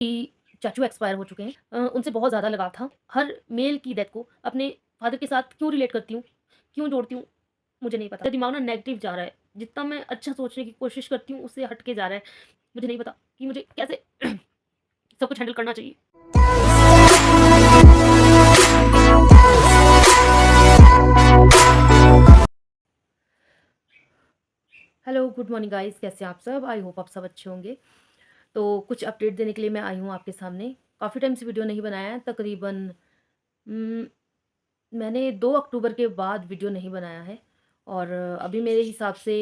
कि चाचू एक्सपायर हो चुके हैं। उनसे बहुत ज़्यादा लगाव था। हर मेल की डेथ को अपने फादर के साथ क्यों रिलेट करती हूँ, क्यों जोड़ती हूँ, मुझे नहीं पता। मेरा दिमाग ना नेगेटिव जा रहा है। जितना मैं अच्छा सोचने की कोशिश करती हूँ, उससे हट के जा रहा है। मुझे नहीं पता कि मुझे कैसे सब कुछ हैंडल करना चाहिए। हेलो, गुड मॉर्निंग गाइज़, कैसे हैं आप सब? आई होप आप सब अच्छे होंगे। तो कुछ अपडेट देने के लिए मैं आई हूँ आपके सामने। काफ़ी टाइम से वीडियो नहीं बनाया है, तकरीबन उम, मैंने 2 अक्टूबर के बाद वीडियो नहीं बनाया है और अभी मेरे हिसाब से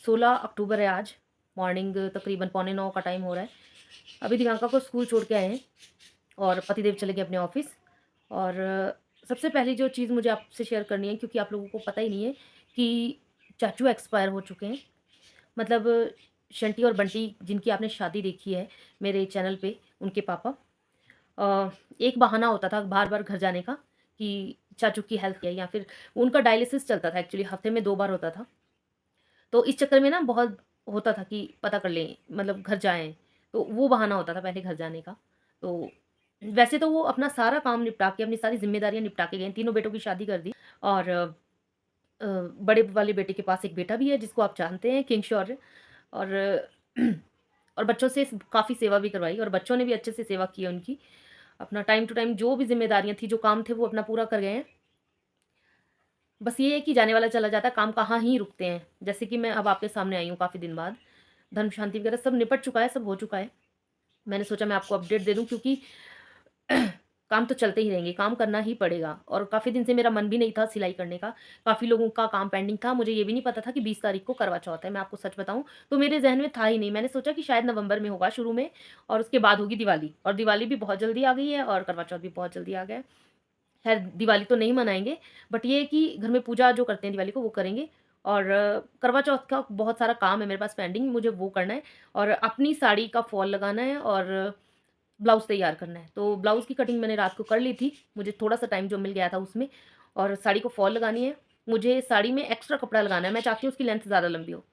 16 अक्टूबर है आज। मॉर्निंग तकरीबन पौने 9 का टाइम हो रहा है। अभी दिव्यांका को स्कूल छोड़ के आए हैं और पतिदेव चले गए अपने ऑफ़िस। और सबसे पहली जो चीज़ मुझे आपसे शेयर करनी है, क्योंकि आप लोगों को पता ही नहीं है कि चाचू एक्सपायर हो चुके हैं। मतलब शंटी और बंटी जिनकी आपने शादी देखी है मेरे चैनल पे, उनके पापा। एक बहाना होता था बार-बार घर जाने का कि चाचू की हेल्थ है, या फिर उनका डायलिसिस चलता था, एक्चुअली हफ्ते में 2 बार होता था। तो इस चक्कर में ना बहुत होता था कि पता कर लें, मतलब घर जाएँ, तो वो बहाना होता था पहले घर जाने का। तो वैसे तो वो अपना सारा काम निपटा के, अपनी सारी ज़िम्मेदारियाँ निपटा के गए हैं, तीनों बेटों की शादी कर दी। और बड़े वाले बेटे के पास एक बेटा भी है जिसको आप जानते हैं, किंग शौर्य। और और बच्चों से काफ़ी सेवा भी करवाई और बच्चों ने भी अच्छे से सेवा की है उनकी। अपना टाइम टू टाइम जो भी ज़िम्मेदारियाँ थी, जो काम थे, वो अपना पूरा कर गए हैं। बस ये है कि जाने वाला चला जाता है, काम कहाँ ही रुकते हैं। जैसे कि मैं अब आपके सामने आई हूँ काफ़ी दिन बाद, धर्म शांति वगैरह सब निपट चुका है, सब हो चुका है। मैंने सोचा मैं आपको अपडेट दे दूँ, क्योंकि काम तो चलते ही रहेंगे, काम करना ही पड़ेगा। और काफ़ी दिन से मेरा मन भी नहीं था सिलाई करने का, काफ़ी लोगों का काम पेंडिंग था। मुझे ये भी नहीं पता था कि 20 तारीख को करवा चौथ है, मैं आपको सच बताऊँ तो मेरे ज़हन में था ही नहीं। मैंने सोचा कि शायद नवंबर में होगा शुरू में, और उसके बाद होगी दिवाली, और दिवाली भी बहुत जल्दी आ गई है और करवा चौथ भी बहुत जल्दी आ गया है। खैर दिवाली तो नहीं मनाएँगे, बट ये है कि घर में पूजा जो करते हैं दिवाली को, वो करेंगे। और करवा चौथ का बहुत सारा काम है मेरे पास पेंडिंग, मुझे वो करना है। और अपनी साड़ी का फॉल लगाना है और ब्लाउज़ तैयार करना है। तो ब्लाउज़ की कटिंग मैंने रात को कर ली थी, मुझे थोड़ा-सा टाइम जो मिल गया था उसमें। और साड़ी को फॉल लगानी है। मुझे साड़ी में एक्स्ट्रा कपड़ा लगाना है, मैं चाहती हूँ उसकी लेंथ ज़्यादा लंबी हो।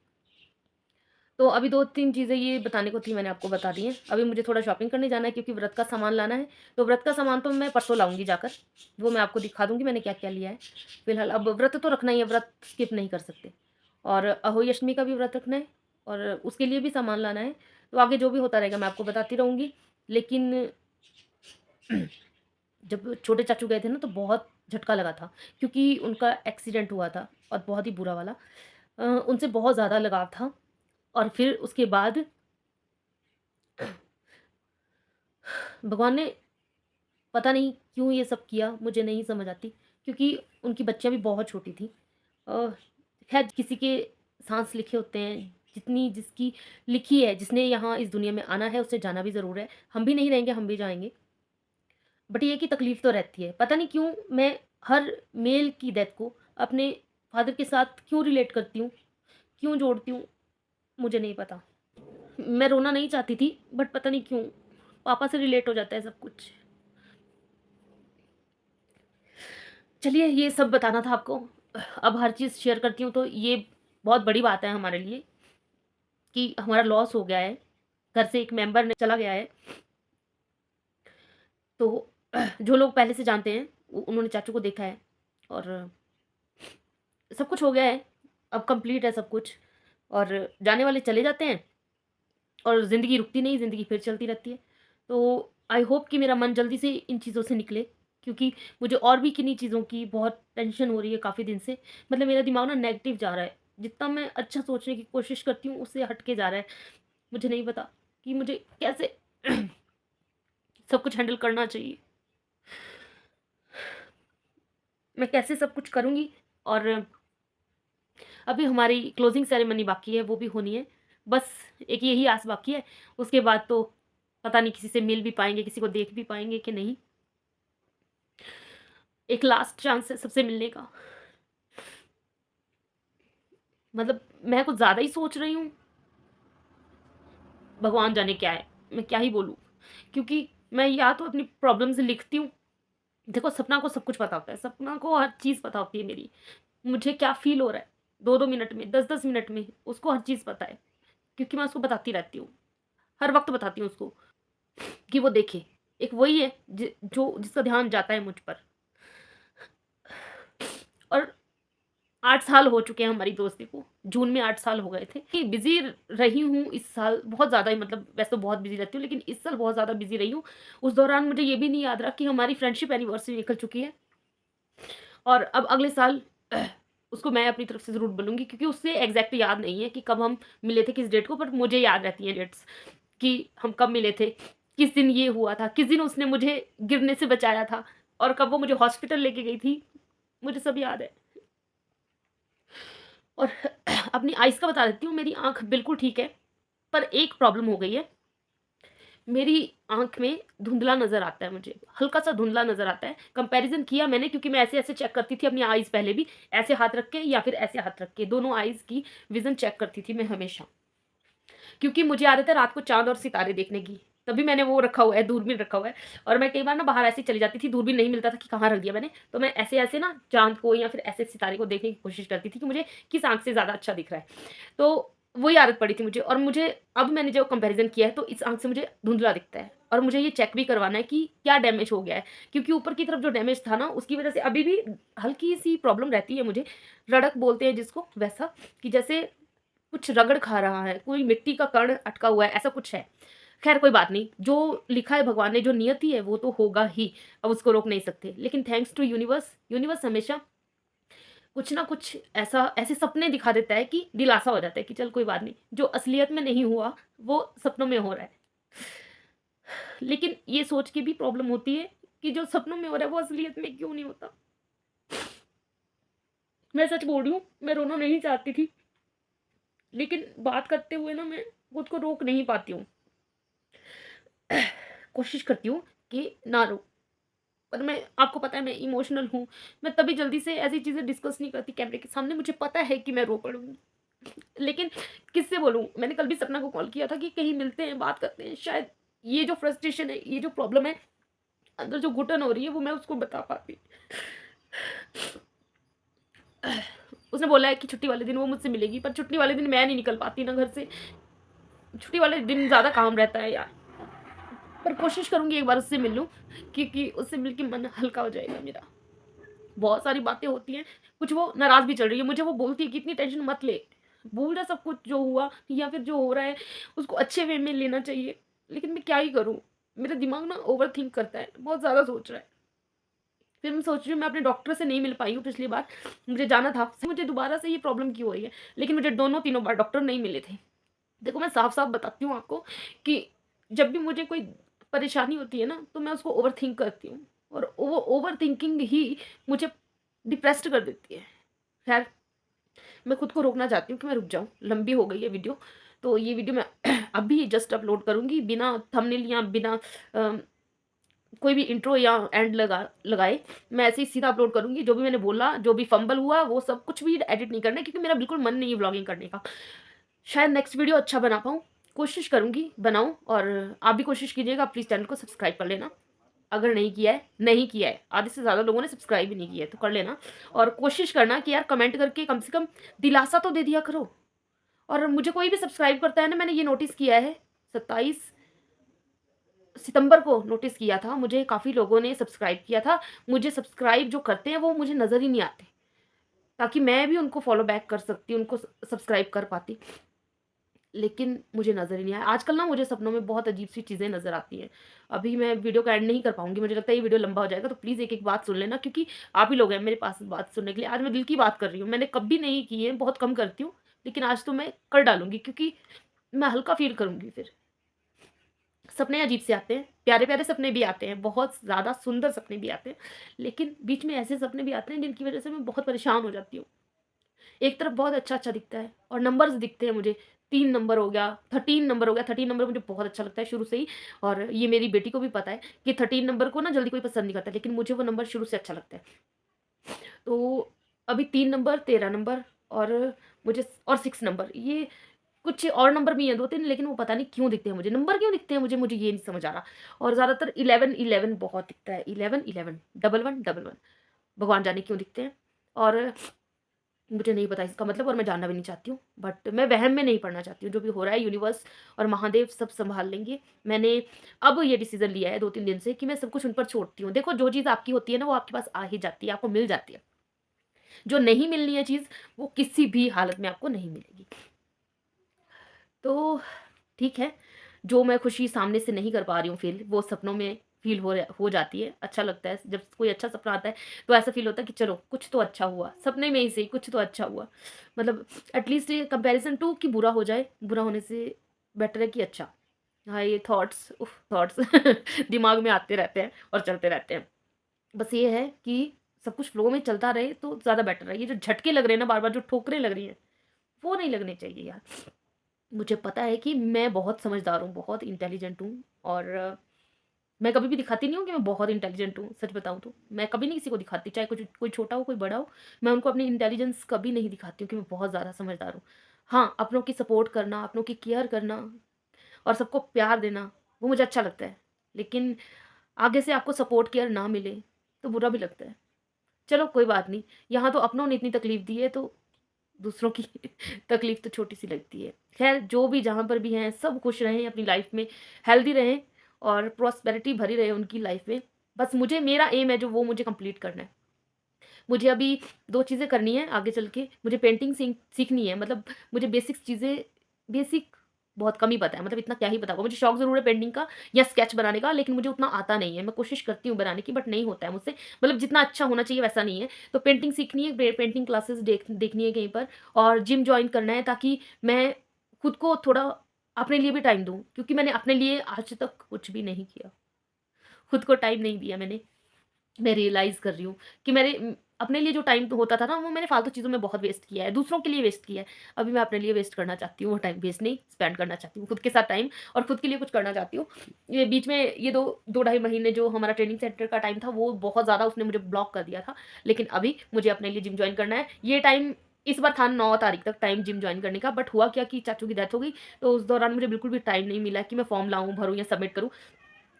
तो अभी 2-3 चीज़ें ये बताने को थी, मैंने आपको बता दी हैं। अभी मुझे थोड़ा शॉपिंग करने जाना है, क्योंकि व्रत का सामान लाना है। तो व्रत का सामान तो मैं परसों लाऊँगी जाकर, वो मैं आपको दिखा दूँगी मैंने क्या-क्या लिया है। फिलहाल अब व्रत तो रखना ही है, व्रत स्किप नहीं कर सकते। और अहोई अष्टमी का भी व्रत रखना है और उसके लिए भी सामान लाना है। तो आगे जो भी होता रहेगा मैं आपको बताती रहूँगी। लेकिन जब छोटे चाचू गए थे ना, तो बहुत झटका लगा था, क्योंकि उनका एक्सीडेंट हुआ था और बहुत ही बुरा वाला। उनसे बहुत ज़्यादा लगाव था। और फिर उसके बाद भगवान ने पता नहीं क्यों ये सब किया, मुझे नहीं समझ आती, क्योंकि उनकी बच्चियाँ भी बहुत छोटी थी। अ, खैर किसी के सांस लिखे होते हैं, जितनी जिसकी लिखी है, जिसने यहाँ इस दुनिया में आना है उसे जाना भी ज़रूर है। हम भी नहीं रहेंगे, हम भी जाएँगे। बट ये है कि तकलीफ़ तो रहती है। पता नहीं क्यों मैं हर मेल की डेथ को अपने फादर के साथ क्यों रिलेट करती हूँ, क्यों जोड़ती हूँ, मुझे नहीं पता। मैं रोना नहीं चाहती थी, बट पता नहीं क्यों पापा से रिलेट हो जाता है सब कुछ। चलिए, ये सब बताना था आपको। अब हर चीज़ शेयर करती हूँ, तो ये बहुत बड़ी बात है हमारे लिए कि हमारा लॉस हो गया है। घर से एक मेंबर ने चला गया है। तो जो लोग पहले से जानते हैं, उन्होंने चाचू को देखा है और सब कुछ हो गया है। अब कंप्लीट है सब कुछ, और जाने वाले चले जाते हैं और ज़िंदगी रुकती नहीं, ज़िंदगी फिर चलती रहती है। तो आई होप कि मेरा मन जल्दी से इन चीज़ों से निकले, क्योंकि मुझे और भी किन्हीं चीज़ों की बहुत टेंशन हो रही है काफ़ी दिन से। मतलब मेरा दिमाग ना नेगेटिव जा रहा है। जितना मैं अच्छा सोचने की कोशिश करती हूँ, उससे हट के जा रहा है। मुझे नहीं पता कि मुझे कैसे सब कुछ हैंडल करना चाहिए। मैं कैसे सब कुछ करूँगी। और अभी हमारी क्लोजिंग सेरेमनी बाकी है, वो भी होनी है। बस एक यही आस बाकी है, उसके बाद तो पता नहीं किसी से मिल भी पाएँगे, किसी को देख भी पाएँगे कि नहीं। एक लास्ट चांस है सबसे मिलने का। मतलब मैं कुछ ज़्यादा ही सोच रही हूँ, भगवान जाने क्या है, मैं क्या ही बोलूँ। क्योंकि मैं या तो अपनी प्रॉब्लम्स लिखती हूँ, देखो सपना को सब कुछ पता होता है, सपना को हर चीज़ पता होती है मेरी। मुझे क्या फ़ील हो रहा है 2-2 मिनट में, 10-10 मिनट में, उसको हर चीज़ पता है, क्योंकि मैं उसको बताती रहती हूँ, हर वक़्त बताती हूँ उसको। कि वो देखे। एक वही है जो जिसका ध्यान जाता है मुझ पर। और 8 साल हो चुके हैं हमारी दोस्ती को। जून में 8 साल हो गए थे कि बिज़ी रही हूँ इस साल बहुत ज़्यादा ही, मतलब वैसे तो बहुत बिज़ी रहती हूँ, लेकिन इस साल बहुत ज़्यादा बिज़ी रही हूँ। उस दौरान मुझे ये भी नहीं याद रहा कि हमारी फ्रेंडशिप एनिवर्सरी निकल चुकी है। और अब अगले साल उसको मैं अपनी तरफ से ज़रूर बोलूँगी, क्योंकि उससे एग्ज़ैक्ट याद नहीं है कि कब हम मिले थे, किस डेट को, बट मुझे याद रहती हैं डेट्स कि हम कब मिले थे, किस दिन ये हुआ था, किस दिन उसने मुझे गिरने से बचाया था और कब वो मुझे हॉस्पिटल लेके गई थी, मुझे सब याद है। और अपनी आइज़ का बता देती हूँ, मेरी आँख बिल्कुल ठीक है, पर एक प्रॉब्लम हो गई है। मेरी आँख में धुंधला नज़र आता है मुझे, हल्का-सा धुंधला नज़र आता है। कंपैरिज़न किया मैंने, क्योंकि मैं ऐसे-ऐसे चेक करती थी अपनी आइज़ पहले भी, ऐसे हाथ रख के या फिर ऐसे हाथ रख के, दोनों आइज़ की विज़न चेक करती थी मैं हमेशा। क्योंकि मुझे आदत है रात को चाँद और सितारे देखने की, तभी मैंने वो रखा हुआ है, दूरबीन रखा हुआ है। और मैं कई बार ना बाहर ऐसे ही चली जाती थी, दूरबीन नहीं मिलता था कि कहाँ रख दिया मैंने, तो मैं ऐसे-ऐसे ना चाँद को या फिर ऐसे सितारे को देखने की कोशिश करती थी कि मुझे किस आँख से ज़्यादा अच्छा दिख रहा है। तो वही आदत पड़ी थी मुझे, और मुझे अब मैंने जो कंपैरिज़न किया है तो इस आँख से मुझे धुंधला दिखता है, और मुझे ये चेक भी करवाना है कि क्या डैमेज हो गया है। क्योंकि ऊपर की तरफ जो डैमेज था ना, उसकी वज़ह से अभी भी हल्की-सी प्रॉब्लम रहती है मुझे। रड़क बोलते हैं जिसको, वैसा, कि जैसे कुछ रगड़ खा रहा है, कोई मिट्टी का कण अटका हुआ है, ऐसा कुछ है। ख़ैर कोई बात नहीं, जो लिखा है भगवान ने, जो नियति है वो तो होगा ही, अब उसको रोक नहीं सकते। लेकिन थैंक्स टू यूनिवर्स, यूनिवर्स हमेशा कुछ ना कुछ ऐसा ऐसे सपने दिखा देता है कि दिलासा हो जाता है कि चल कोई बात नहीं, जो असलियत में नहीं हुआ, वो सपनों में हो रहा है। लेकिन ये सोच के भी प्रॉब्लम होती है कि जो सपनों में हो रहा है, वो असलियत में क्यों नहीं होता? मैं सच बोल रही हूँ, मैं रोना नहीं चाहती थी, लेकिन बात करते हुए ना मैं खुद को रोक नहीं पाती हूँ। कोशिश करती हूँ कि ना रो, पर मैं, आपको पता है मैं इमोशनल हूँ, मैं तभी जल्दी से ऐसी चीज़ें डिस्कस नहीं करती कैमरे के सामने, मुझे पता है कि मैं रो पड़ूँगी। लेकिन किससे बोलूँ? मैंने कल भी सपना को कॉल किया था कि कहीं मिलते हैं, बात करते हैं, शायद ये जो फ्रस्ट्रेशन है, ये जो प्रॉब्लम है, अंदर जो घुटन हो रही है, वो मैं उसको बता पाती। उसने बोला है कि छुट्टी वाले दिन वो मुझसे मिलेगी, पर छुट्टी वाले दिन मैं नहीं निकल पाती ना घर से, छुट्टी वाले दिन ज़्यादा काम रहता है यार। पर कोशिश करूँगी एक बार उससे मिल लूँ, क्योंकि उससे मिल के मन हल्का हो जाएगा मेरा। बहुत सारी बातें होती हैं, कुछ वो नाराज़ भी चल रही है, मुझे वो बोलती है कि इतनी टेंशन मत ले, भूल जा सब कुछ जो हुआ या फिर जो हो रहा है, उसको अच्छे वे में लेना चाहिए। लेकिन मैं क्या ही करूँ? मेरा दिमाग ना ओवरथिंक करता है, बहुत ज़्यादा सोच रहा है। फिर मैं सोच रही हूँ, मैं अपने डॉक्टर से नहीं मिल पाई हूँ पिछली बार, मुझे जाना था, मुझे दोबारा से ये प्रॉब्लम क्यों हो रही है? लेकिन मुझे दोनों तीनों बार डॉक्टर नहीं मिले थे। देखो मैं साफ-साफ बताती हूँ आपको कि जब भी मुझे कोई परेशानी होती है ना, तो मैं उसको ओवरथिंक करती हूँ, और वो ओवरथिंकिंग ही मुझे डिप्रेस्ड कर देती है। ख़ैर, मैं खुद को रोकना चाहती हूँ कि मैं रुक जाऊँ, लंबी हो गई है वीडियो, तो ये वीडियो मैं अभी जस्ट अपलोड करूँगी, बिना थंबनेल या बिना अ, कोई भी इंट्रो या एंड लगाए। मैं ऐसे ही सीधा अपलोड करूँगी, जो भी मैंने बोला, जो भी फंबल हुआ, वो सब कुछ भी एडिट नहीं करना है, क्योंकि मेरा बिल्कुल मन नहीं है व्लॉगिंग करने का। शायद नेक्स्ट वीडियो अच्छा बना पाऊँ, कोशिश करूँगी बनाऊँ, और आप भी कोशिश कीजिएगा, प्लीज़ चैनल को सब्सक्राइब कर लेना। अगर नहीं किया है, नहीं किया है, आधे से ज़्यादा लोगों ने सब्सक्राइब भी नहीं किया है, तो कर लेना। और कोशिश करना कि यार कमेंट करके कम से कम दिलासा तो दे दिया करो। और मुझे कोई भी सब्सक्राइब करता है ना, मैंने ये नोटिस किया है, 27 सितंबर को नोटिस किया था, मुझे काफ़ी लोगों ने सब्सक्राइब किया था। मुझे सब्सक्राइब जो करते हैं वो मुझे नज़र ही नहीं आते, ताकि मैं भी उनको फ़ॉलो बैक कर सकती, उनको सब्सक्राइब कर पाती। लेकिन मुझे नज़र ही नहीं आया। आजकल ना मुझे सपनों में बहुत अजीब-सी चीज़ें नज़र आती हैं। अभी मैं वीडियो का एंड नहीं कर पाऊँगी, मुझे लगता है ये वीडियो लंबा हो जाएगा, तो प्लीज़ एक-एक बात सुन लेना, क्योंकि आप ही लोग हैं मेरे पास बात सुनने के लिए। आज मैं दिल की बात कर रही हूँ, मैंने कभी नहीं की है, बहुत कम करती हूँ, लेकिन आज तो मैं कर डालूँगी, क्योंकि मैं हल्का फ़ील करूँगी फिर। सपने अजीब से आते हैं, प्यारे-प्यारे सपने भी आते हैं, बहुत ज़्यादा सुंदर सपने भी आते हैं, लेकिन बीच में ऐसे सपने भी आते हैं जिनकी वज़ह से मैं बहुत परेशान हो जाती हूँ। एक तरफ बहुत अच्छा-अच्छा दिखता है और नंबर्स दिखते हैं मुझे, 3 नंबर हो गया, 13 नंबर हो गया, 13 नंबर मुझे बहुत अच्छा लगता है शुरू से ही, और ये मेरी बेटी को भी पता है कि 13 नंबर को ना जल्दी कोई पसंद नहीं करता, लेकिन मुझे वो नंबर शुरू से अच्छा लगता है। तो अभी 3 नंबर, 13 नंबर, और मुझे और 6 नंबर, ये कुछ और नंबर भी हैं 2-3, लेकिन वो पता नहीं क्यों दिखते हैं मुझे, नंबर क्यों दिखते हैं मुझे, मुझे ये नहीं समझ आ रहा। और ज़्यादातर 11-11 बहुत दिखता है, 11-11, 11-11, भगवान जाने क्यों दिखते हैं। और मुझे नहीं पता इसका मतलब और मैं जानना भी नहीं चाहती हूँ। बट मैं वहम में नहीं पड़ना चाहती हूँ, जो भी हो रहा है यूनिवर्स और महादेव सब सँभाल लेंगे। मैंने अब ये डिसीज़न लिया है 2-3 दिन से कि मैं सब कुछ उन पर छोड़ती हूँ। देखो जो चीज़ आपकी होती है ना वो आपके पास आ ही जाती है, आपको मिल जाती है। जो नहीं मिलनी है चीज़ वो किसी भी हालत में आपको नहीं मिलेगी। तो ठीक है, जो मैं खुशी सामने से नहीं कर पा रही हूँ फ़ील, वो सपनों में फ़ील हो जाती है। अच्छा लगता है, जब कोई अच्छा सपना आता है, तो ऐसा फ़ील होता है कि चलो कुछ तो अच्छा हुआ, सपने में ही सही कुछ तो अच्छा हुआ। मतलब एटलीस्ट ये कंपैरिज़न टू कि बुरा हो जाए, बुरा होने से बेटर है कि अच्छा। हाँ, ये थॉट्स थॉट्स दिमाग में आते रहते हैं और चलते रहते हैं। बस ये है कि सब कुछ फ्लो में चलता रहे तो ज़्यादा बेटर है। ये जो झटके लग रहे हैं ना बार-बार, जो ठोकरें लग रही हैं, वो नहीं लगने चाहिए यार। मुझे पता है कि मैं बहुत समझदार हूँ, बहुत इंटेलिजेंट हूँ और मैं कभी भी दिखाती नहीं हूँ कि मैं बहुत इंटेलिजेंट हूँ, सच बताऊँ तो। मैं कभी नहीं किसी को दिखाती, चाहे कुछ कोई छोटा हो, कोई बड़ा हो, मैं उनको अपनी इंटेलिजेंस कभी नहीं दिखाती हूँ कि मैं बहुत ज़्यादा समझदार हूँ। हाँ, अपनों की सपोर्ट करना, अपनों की केयर करना और सबको प्यार देना, वो मुझे अच्छा लगता है। लेकिन आगे से आपको सपोर्ट केयर ना मिले, तो बुरा भी लगता है। चलो कोई बात नहीं, यहाँ तो अपनों ने इतनी तकलीफ़ दी है तो दूसरों की तकलीफ़ तो छोटी-सी लगती है। ख़ैर जो भी जहाँ पर भी हैं सब खुश रहें अपनी लाइफ़ में, हेल्दी रहें और प्रॉस्पेरिटी भरी रहे उनकी लाइफ़ में। बस मुझे मेरा एम है जो वो मुझे कंप्लीट करना है। मुझे अभी 2 चीज़ें करनी है आगे चल के, मुझे पेंटिंग सीखनी है मतलब मुझे बेसिक्स चीज़ें बेसिक बहुत कम ही पता है, मतलब इतना क्या ही पता होगा। मुझे शौक ज़रूर है पेंटिंग का या स्केच बनाने का, लेकिन मुझे उतना आता नहीं है। मैं कोशिश करती हूँ बनाने की बट नहीं होता है मुझसे, मतलब जितना अच्छा होना चाहिए वैसा नहीं है। तो पेंटिंग सीखनी है, पेंटिंग क्लासेस देखनी है कहीं पर और जिम जॉइन करना है ताकि मैं खुद को थोड़ा अपने लिए भी टाइम दूँ, क्योंकि मैंने अपने लिए आज तक कुछ भी नहीं किया। खुद को टाइम नहीं दिया मैंने। मैं रियलाइज़ कर रही हूँ कि अपने लिए जो टाइम होता था ना, वो मैंने फालतू चीज़ों में बहुत वेस्ट किया है, दूसरों के लिए वेस्ट किया है। अभी मैं अपने लिए वेस्ट करना चाहती हूँ, वो टाइम वेस्ट नहीं, स्पेंड करना चाहती हूँ, खुद के साथ टाइम और खुद के लिए कुछ करना चाहती हूँ। ये बीच में ये 2 ढाई महीने जो हमारा ट्रेनिंग सेंटर का टाइम था, वो बहुत ज़्यादा उसने मुझे ब्लॉक कर दिया था। लेकिन अभी मुझे अपने लिए जिम जॉइन करना है। ये टाइम इस बार था 9 तारीख तक टाइम जिम जॉइन करने का, बट हुआ क्या कि चाचू की डेथ हो गई, तो उस दौरान मुझे बिल्कुल भी टाइम नहीं मिला कि मैं फॉर्म लाऊँ, भरूँ या सबमिट करूँ।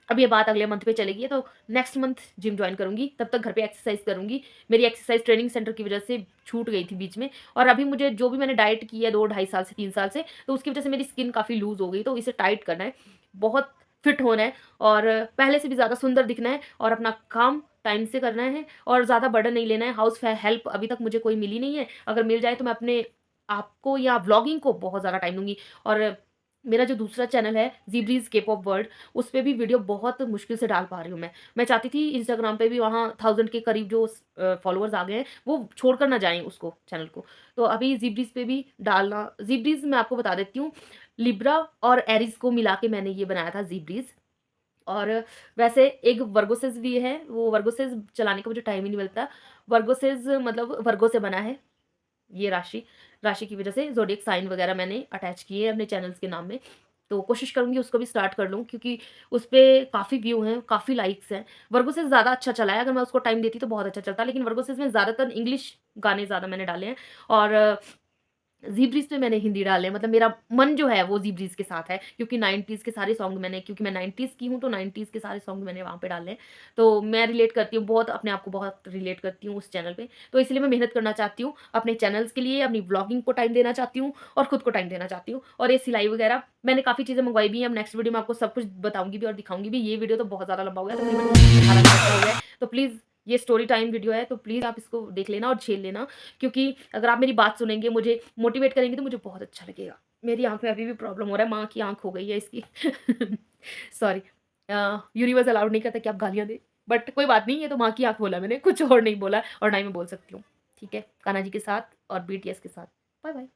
अब ये बात अगले मंथ पे चलेगी तो नेक्स्ट मंथ जिम जॉइन करूँगी, तब तक घर पे एक्सरसाइज़ करूँगी। मेरी एक्सरसाइज़ ट्रेनिंग सेंटर की वजह से छूट गई थी बीच में और अभी मुझे जो भी मैंने डाइट की है 2 ढाई साल से 3 साल से, तो उसकी वजह से मेरी स्किन काफ़ी लूज़ हो गई, तो इसे टाइट करना है, बहुत फिट होना है और पहले से भी ज़्यादा सुंदर दिखना है और अपना काम टाइम से करना है और ज़्यादा बर्डन नहीं लेना है। हाउस हेल्प अभी तक मुझे कोई मिली नहीं है, अगर मिल जाए तो मैं अपने आप को या व्लॉगिंग को बहुत ज़्यादा टाइम दूँगी और मेरा जो दूसरा चैनल है ज़ीब्रीज़ के-पॉप वर्ल्ड, उस पे भी वीडियो बहुत मुश्किल से डाल पा रही हूँ मैं। मैं चाहती थी इंस्टाग्राम पे भी वहाँ 1000 के करीब जो फॉलोअर्स आ गए हैं, वो छोड़कर ना जाएँ उसको चैनल को। तो अभी ज़ीब्रीज़ पे भी डालना ज़ीब्रीज़ मैं आपको बता देती हूँ, लिब्रा और एरीज़ को मिला के मैंने ये बनाया था ज़ीब्रीज़। और वैसे एक वर्गोसिस भी है, वो वर्गोसिस चलाने का मुझे टाइम ही नहीं मिलता। वर्गोसिस मतलब वर्गो से बना है। ये राशि की वज़ह से ज़ोडिएक साइन वग़ैरह मैंने अटैच किए हैं अपने चैनल्स के नाम में। तो कोशिश करूँगी उसको भी स्टार्ट कर लूँ क्योंकि उस पे काफ़ी व्यू हैं, काफ़ी लाइक्स हैं। वर्गोसिस ज़्यादा अच्छा चला है, अगर मैं उसको टाइम देती तो बहुत अच्छा चलता, लेकिन वर्गोसिस में ज़्यादातर इंग्लिश गाने ज़्यादा मैंने डाले हैं और ज़ी-ब्रीज़ पे मैंने हिंदी डाले हैं, मतलब मेरा मन जो है वो ज़ी-ब्रीज़ के साथ है क्योंकि 90s के सारे सॉन्ग मैंने क्योंकि मैं 90s की हूँ तो 90s के सारे सॉन्ग मैंने वहाँ पे डाले हैं। तो मैं रिलेट करती हूँ बहुत अपने आप को बहुत रिलेट करती हूँ उस चैनल पे। तो इसलिए मैं मेहनत करना चाहती हूँ, अपने चैनल्स के लिए, अपनी व्लॉगिंग को टाइम देना चाहती हूँ और खुद को टाइम देना चाहती हूँ। और ये सिलाई वगैरह मैंने काफ़ी चीज़ें मँगवाई भी हैं, अब नेक्स्ट वीडियो में आपको सब कुछ बताऊँगी भी और दिखाऊँगी भी। ये वीडियो तो बहुत ज़्यादा लंबा हो गया, तकरीबन 18 मिनट का हो गया है। तो प्लीज़ ये स्टोरी टाइम वीडियो है, तो प्लीज़ आप इसको देख लेना और झेल लेना क्योंकि अगर आप मेरी बात सुनेंगे, मुझे मोटिवेट करेंगे तो मुझे बहुत अच्छा लगेगा। मेरी आँख में अभी भी प्रॉब्लम हो रहा है, माँ की आँख हो गई है इसकी। सॉरी यूनिवर्स अलाउड नहीं करता कि आप गालियाँ दें, बट कोई बात नहीं, ये तो माँ की आँख बोला मैंने, कुछ और नहीं बोला और ना ही मैं बोल सकती हूँ। ठीक है? कान्हा जी के साथ और बीटीएस के साथ। Bye bye.